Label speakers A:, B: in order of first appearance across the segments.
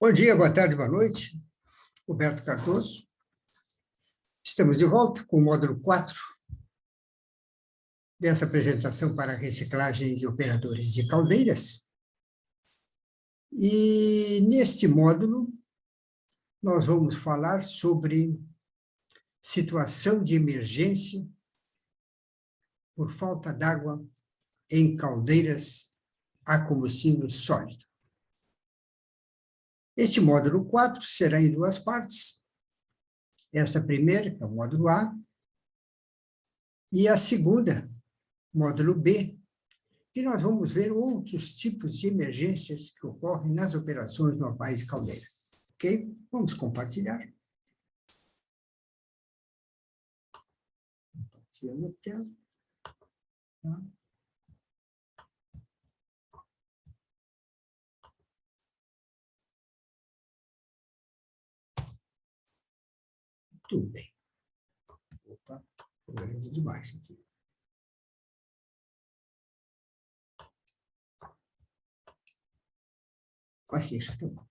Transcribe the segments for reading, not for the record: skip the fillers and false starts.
A: Bom dia, boa tarde, boa noite. Roberto Cardoso. Estamos de volta com o módulo 4 dessa apresentação para reciclagem de operadores de caldeiras. E neste módulo, nós vamos falar sobre situação de emergência por falta d'água em caldeiras a combustível sólido. Este módulo 4 será em duas partes. Essa primeira, que é o módulo A, e a segunda, módulo B, que nós vamos ver outros tipos de emergências que ocorrem nas operações normais de caldeira. Ok? Vamos compartilhar. Compartilhando a tela. Tá? Tudo bem. Opa, ficou grande demais aqui. Mas sim, isso está bom.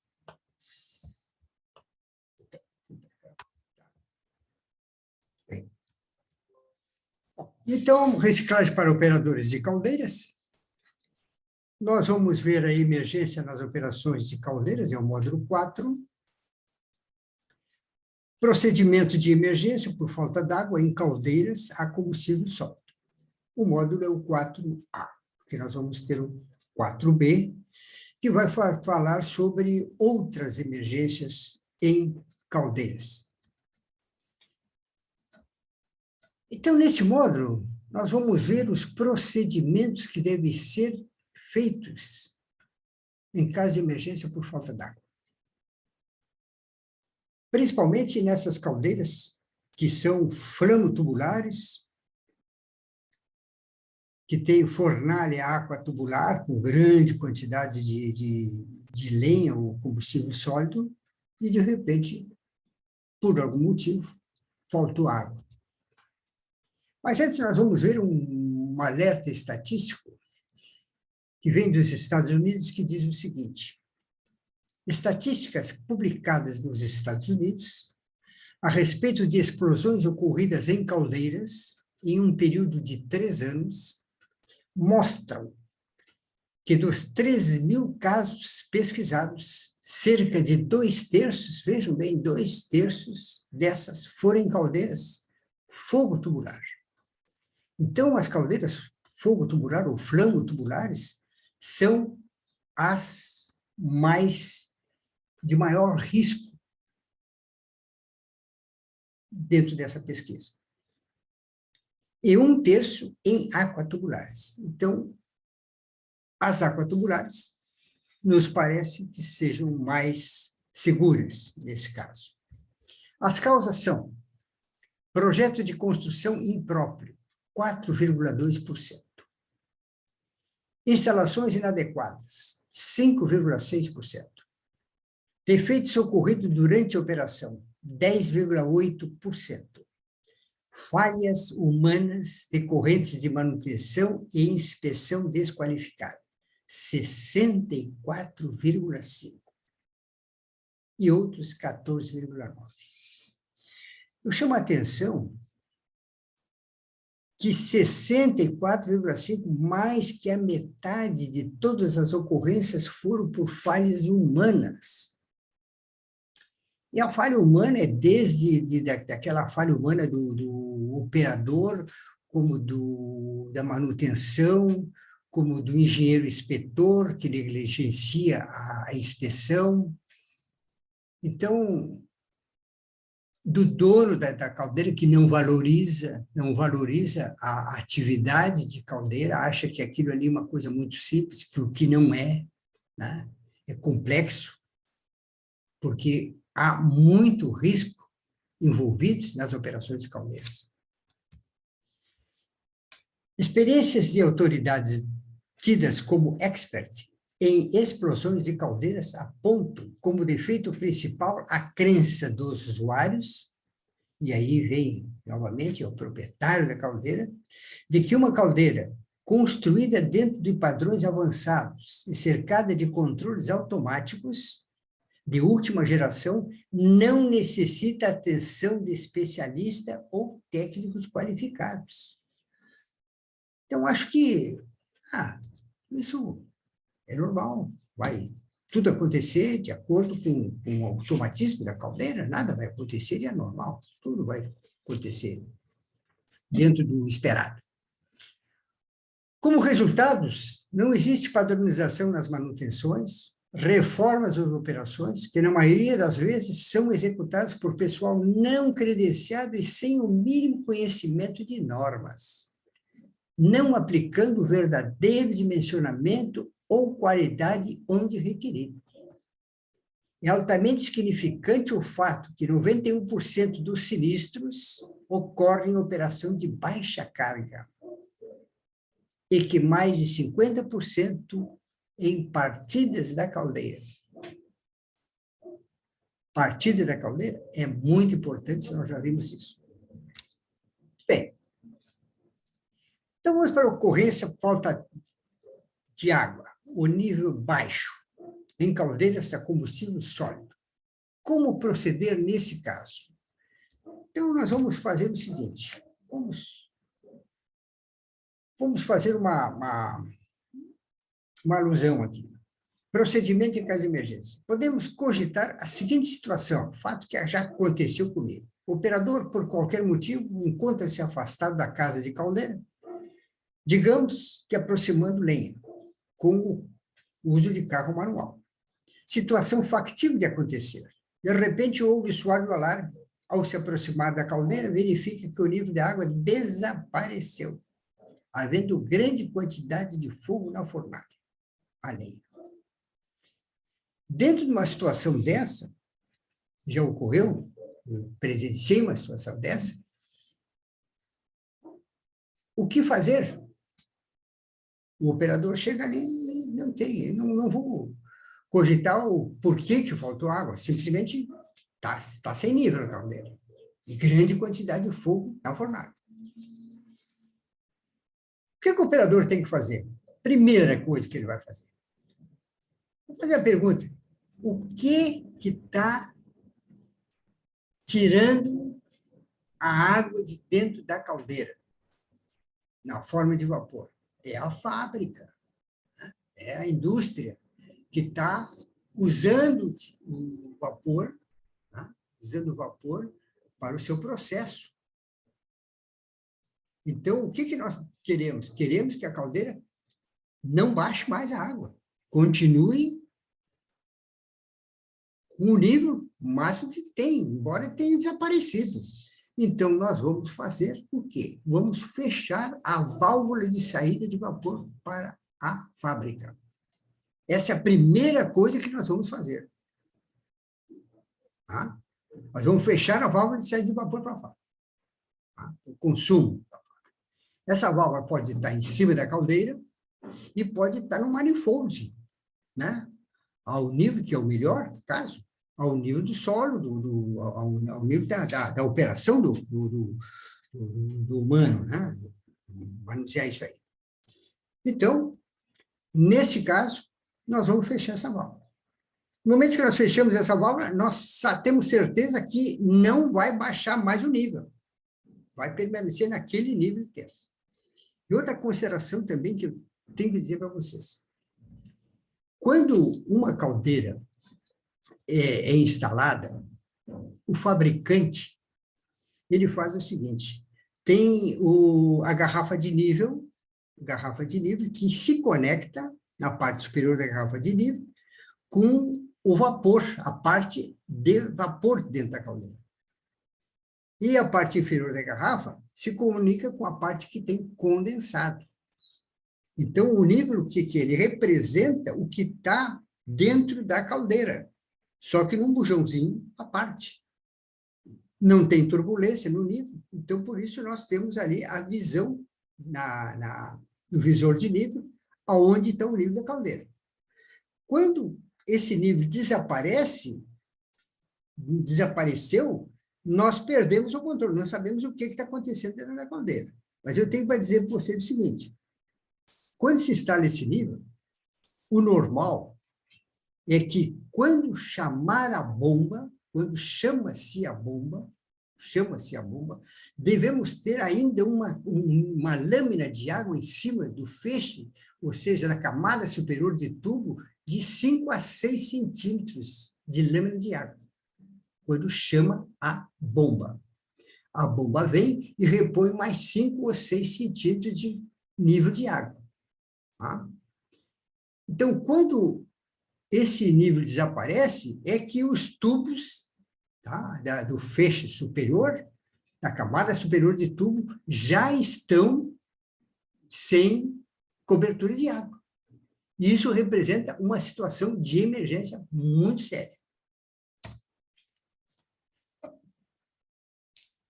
A: Bem. Então, reciclagem para operadores de caldeiras. Nós vamos ver a emergência nas operações de caldeiras, é o módulo 4. Procedimento de emergência por falta d'água em caldeiras a combustível sólido. O módulo é o 4A, porque nós vamos ter o 4B, que vai falar sobre outras emergências em caldeiras. Então, nesse módulo, nós vamos ver os procedimentos que devem ser feitos em caso de emergência por falta d'água. Principalmente nessas caldeiras que são flamotubulares, que tem fornalha aquatubular com grande quantidade de lenha ou combustível sólido, e, de repente, por algum motivo, faltou água. Mas antes nós vamos ver um alerta estatístico que vem dos Estados Unidos, que diz o seguinte: estatísticas publicadas nos Estados Unidos a respeito de explosões ocorridas em caldeiras em um período de 3 anos mostram que dos 13.000 casos pesquisados, cerca de 2/3, vejam bem, 2/3 dessas foram em caldeiras fogo tubular. Então, as caldeiras fogo tubular ou flamotubulares são as de maior risco dentro dessa pesquisa. E 1/3 em aquatubulares. Então, as aquatubulares nos parece que sejam mais seguras nesse caso. As causas são: projeto de construção impróprio, 4,2%. Instalações inadequadas, 5,6%. Defeitos ocorridos durante a operação, 10,8%. Falhas humanas decorrentes de manutenção e inspeção desqualificada, 64,5%. E outros, 14,9%. Eu chamo a atenção que 64,5%, mais que a metade de todas as ocorrências foram por falhas humanas. E a falha humana é desde daquela falha humana do operador, como da manutenção, como do engenheiro inspetor, que negligencia a inspeção. Então, do dono da caldeira, que não valoriza a atividade de caldeira, acha que aquilo ali é uma coisa muito simples, que o que não é, né? É complexo, porque há muito risco envolvidos nas operações de caldeiras. Experiências de autoridades tidas como expert em explosões de caldeiras apontam como defeito principal a crença dos usuários, e aí vem, novamente, o proprietário da caldeira, de que uma caldeira construída dentro de padrões avançados e cercada de controles automáticos de última geração não necessita atenção de especialista ou técnicos qualificados. Então, acho que isso é normal, vai tudo acontecer de acordo com o automatismo da caldeira, nada vai acontecer e é normal, tudo vai acontecer dentro do esperado. Como resultados, não existe padronização nas manutenções, reformas ou operações, que na maioria das vezes são executadas por pessoal não credenciado e sem o mínimo conhecimento de normas, não aplicando o verdadeiro dimensionamento ou qualidade onde requerido. É altamente significante o fato que 91% dos sinistros ocorrem em operação de baixa carga e que mais de 50% em partidas da caldeira. Partida da caldeira é muito importante, nós já vimos isso. Bem, então vamos para a ocorrência falta de água, o nível baixo, em caldeiras a combustível sólido. Como proceder nesse caso? Então, nós vamos fazer o seguinte, vamos fazer uma alusão aqui. Procedimento em caso de emergência. Podemos cogitar a seguinte situação, fato que já aconteceu comigo. O operador, por qualquer motivo, encontra-se afastado da casa de caldeira, digamos que aproximando lenha, com o uso de carro manual. Situação factível de acontecer. De repente, ouve soar do alarme. Ao se aproximar da caldeira, verifica que o nível de água desapareceu, havendo grande quantidade de fogo na fornalha, a lenha. Dentro de uma situação dessa, já ocorreu, eu presenciei uma situação dessa, o que fazer? O operador chega ali e não vou cogitar o porquê que faltou água, simplesmente está sem nível a caldeira, e grande quantidade de fogo na fornalha. O que o operador tem que fazer? Primeira coisa que ele vai fazer. Vou fazer a pergunta, o que está tirando a água de dentro da caldeira, na forma de vapor? É a fábrica, né? É a indústria que está usando o vapor, né? Usando o vapor para o seu processo. Então, o que nós queremos? Queremos que a caldeira não baixe mais a água, continue com o nível máximo que tem, embora tenha desaparecido. Então, nós vamos fazer o quê? Vamos fechar a válvula de saída de vapor para a fábrica. Essa é a primeira coisa que nós vamos fazer. Tá? Nós vamos fechar a válvula de saída de vapor para a fábrica. Tá? O consumo. Essa válvula pode estar em cima da caldeira e pode estar no manifold, né? Ao nível, que é o melhor caso, ao nível do solo, ao nível da operação do humano, né? Manusear isso aí. Então, nesse caso, nós vamos fechar essa válvula. No momento que nós fechamos essa válvula, nós temos certeza que não vai baixar mais o nível. Vai permanecer naquele nível que temos. E outra consideração também que eu tenho que dizer para vocês. Quando uma caldeira é instalada, o fabricante ele faz o seguinte, tem a garrafa de nível que se conecta na parte superior da garrafa de nível com o vapor, a parte de vapor dentro da caldeira. E a parte inferior da garrafa se comunica com a parte que tem condensado. Então, o nível que ele representa o que está dentro da caldeira, só que num bujãozinho à parte. Não tem turbulência no nível, então, por isso, nós temos ali a visão no visor de nível, aonde está o nível da caldeira. Quando esse nível desapareceu, nós perdemos o controle, não sabemos o que está acontecendo dentro da caldeira. Mas eu tenho para dizer para você o seguinte, quando se instala esse nível, o normal é que quando chamar a bomba, quando chama-se a bomba, devemos ter ainda uma lâmina de água em cima do feixe, ou seja, da camada superior de tubo, de 5 a 6 centímetros de lâmina de água, quando chama a bomba. A bomba vem e repõe mais 5 ou 6 centímetros de nível de água. Tá? Então, quando esse nível desaparece, é que os tubos, tá, do feixe superior, da camada superior de tubo, já estão sem cobertura de água. E isso representa uma situação de emergência muito séria.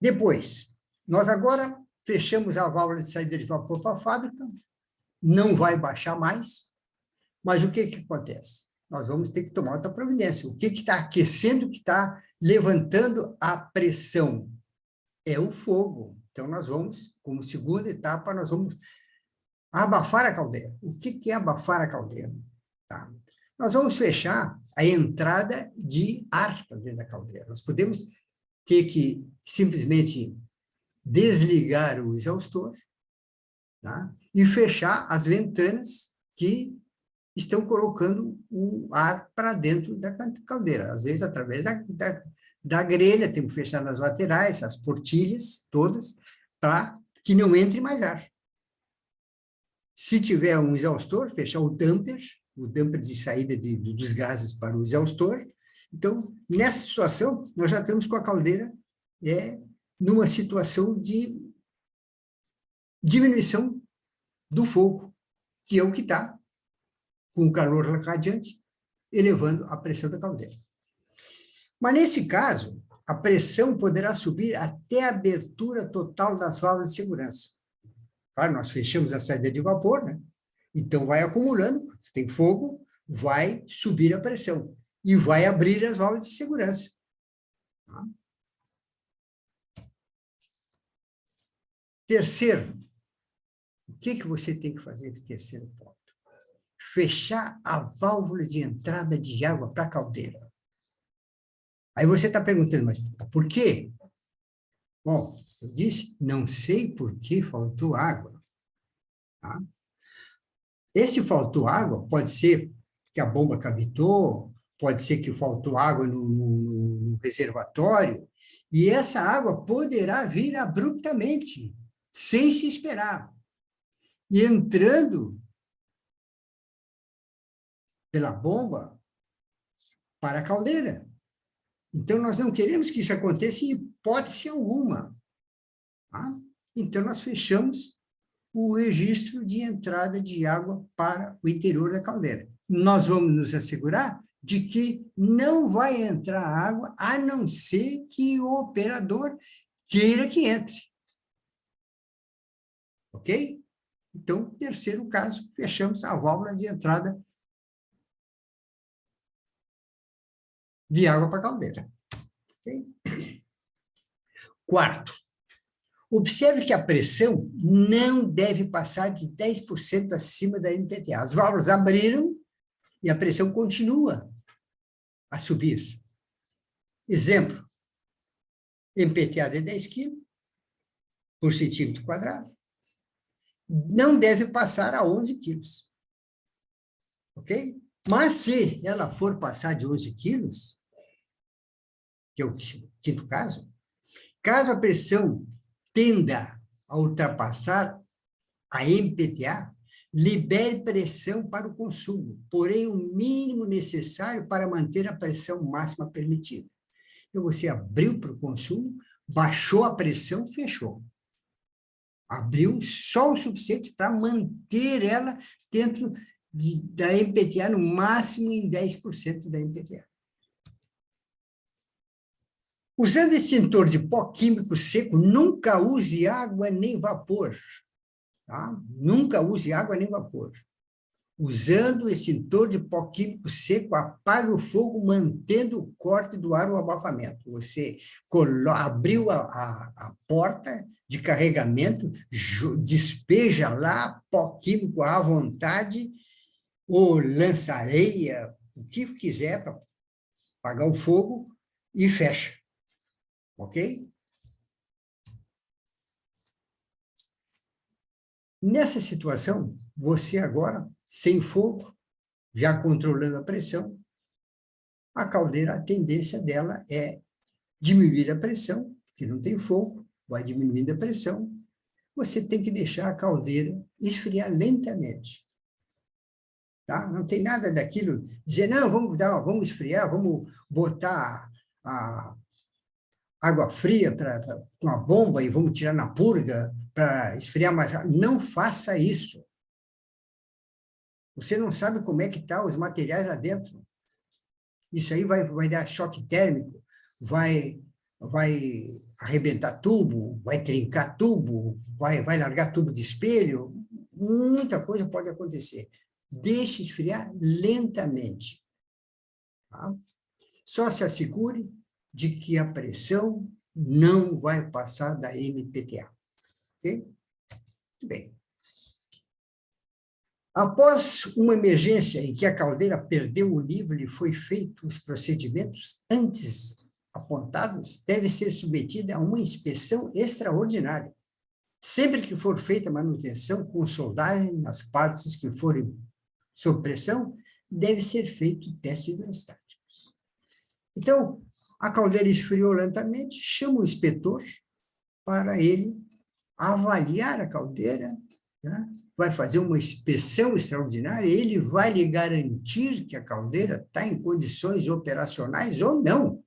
A: Depois, nós agora fechamos a válvula de saída de vapor para a fábrica, não vai baixar mais, mas o que acontece? Nós vamos ter que tomar outra providência. O que está aquecendo, o que está levantando a pressão? É o fogo. Então, nós vamos, como segunda etapa, nós vamos abafar a caldeira. O que é abafar a caldeira? Tá. Nós vamos fechar a entrada de ar para dentro da caldeira. Nós podemos ter que simplesmente desligar o exaustor, tá, e fechar as ventanas que estão colocando o ar para dentro da caldeira, às vezes através da grelha, temos que fechar nas laterais, as portilhas todas, para que não entre mais ar. Se tiver um exaustor, fechar o damper de saída dos gases para o exaustor. Então, nessa situação, nós já estamos com a caldeira numa situação de diminuição do fogo, que é o que está com o calor radiante, elevando a pressão da caldeira. Mas, nesse caso, a pressão poderá subir até a abertura total das válvulas de segurança. Claro, nós fechamos a saída de vapor, né? Então, vai acumulando, tem fogo, vai subir a pressão e vai abrir as válvulas de segurança. Tá? Terceiro, o que você tem que fazer de terceiro ponto? Fechar a válvula de entrada de água para a caldeira. Aí você está perguntando, mas por quê? Bom, eu disse, não sei por que faltou água. Tá? Esse faltou água pode ser que a bomba cavitou, pode ser que faltou água no reservatório, e essa água poderá vir abruptamente, sem se esperar, e entrando pela bomba para a caldeira. Então, nós não queremos que isso aconteça em hipótese alguma. Tá? Então, nós fechamos o registro de entrada de água para o interior da caldeira. Nós vamos nos assegurar de que não vai entrar água, a não ser que o operador queira que entre. Ok? Então, terceiro caso, fechamos a válvula de entrada de água para a caldeira. Okay? Quarto, observe que a pressão não deve passar de 10% acima da MPTA. As válvulas abriram e a pressão continua a subir. Exemplo, MPTA de 10 kg por centímetro quadrado, não deve passar a 11 quilos. Ok? Mas se ela for passar de 11 quilos, que é o quinto caso, caso a pressão tenda a ultrapassar a MPTA, libere pressão para o consumo, porém o mínimo necessário para manter a pressão máxima permitida. Então, você abriu para o consumo, baixou a pressão, fechou. Abriu só o suficiente para manter ela dentro da MPTA, no máximo em 10% da MPTA. Usando extintor de pó químico seco, nunca use água nem vapor. Tá? Nunca use água nem vapor. Usando extintor de pó químico seco, apague o fogo, mantendo o corte do ar ou abafamento. Você abriu a porta de carregamento, despeja lá pó químico à vontade, ou lança areia, o que quiser para apagar o fogo e fecha. Ok? Nessa situação, você agora, sem fogo, já controlando a pressão, a caldeira, a tendência dela é diminuir a pressão, porque não tem fogo, vai diminuindo a pressão. Você tem que deixar a caldeira esfriar lentamente. Tá? Não tem nada daquilo, dizer, não, vamos esfriar, vamos botar a água fria com a bomba e vamos tirar na purga para esfriar mais rápido. Não faça isso. Você não sabe como é que estão os materiais lá dentro. Isso aí vai dar choque térmico, vai arrebentar tubo, vai trincar tubo, vai largar tubo de espelho, muita coisa pode acontecer. Deixe esfriar lentamente. Tá? Só se assegure de que a pressão não vai passar da MPTA. Ok? Muito bem. Após uma emergência em que a caldeira perdeu o nível e foi feito os procedimentos antes apontados, deve ser submetida a uma inspeção extraordinária. Sempre que for feita a manutenção com soldagem nas partes que forem sob pressão, deve ser feito testes hidrostáticos. Então, a caldeira esfriou lentamente, chama o inspetor para ele avaliar a caldeira, né? Vai fazer uma inspeção extraordinária, ele vai lhe garantir que a caldeira está em condições operacionais ou não.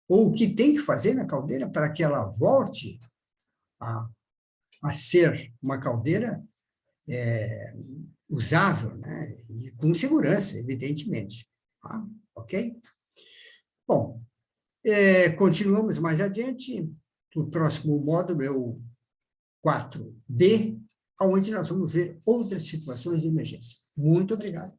A: Ou o que tem que fazer na caldeira para que ela volte a ser uma caldeira usável, né? E com segurança, evidentemente. Tá? Ok? Bom, continuamos mais adiante. O próximo módulo é o 4B, onde nós vamos ver outras situações de emergência. Muito obrigado.